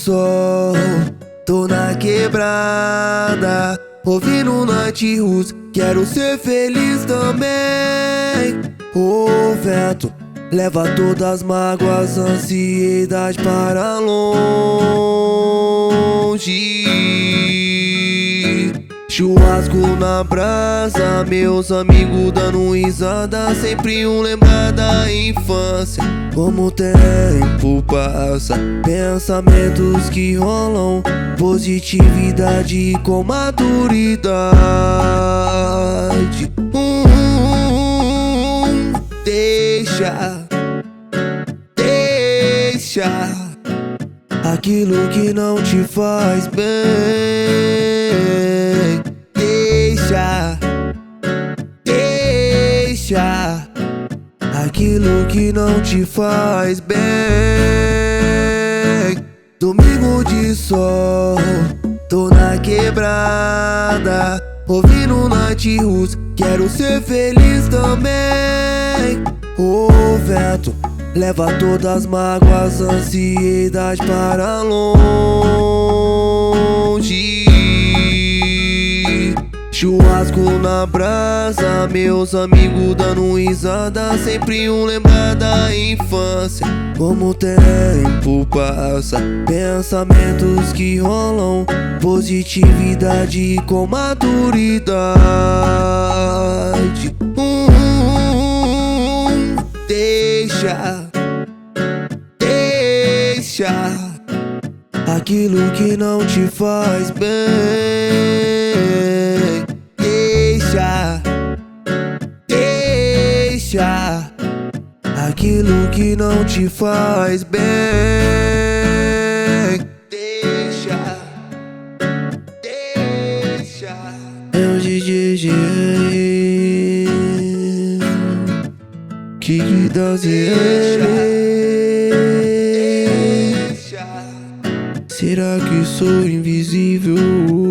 sol, tô na quebrada, ouvindo Natiruts, quero ser feliz também. O vento leva todas as mágoas, ansiedade para longe. Churrasco na brasa, meus amigos dando risada, sempre lembrar da infância. Como o tempo passa, pensamentos que rolam, positividade com maturidade. Deixa aquilo que não te faz bem. Deixa aquilo que não te faz bem. Domingo de sol, tô na quebrada, ouvindo Natiruts, quero ser feliz também. O vento leva todas as mágoas, ansiedade para longe. Churrasco na brasa, meus amigos dando risada, sempre lembrar da infância. Como o tempo passa, pensamentos que rolam, positividade com maturidade. Deixa aquilo que não te faz bem. Deixa aquilo que não te faz bem. Deixa é o DJ Kiki da ZL. Será que sou invisível?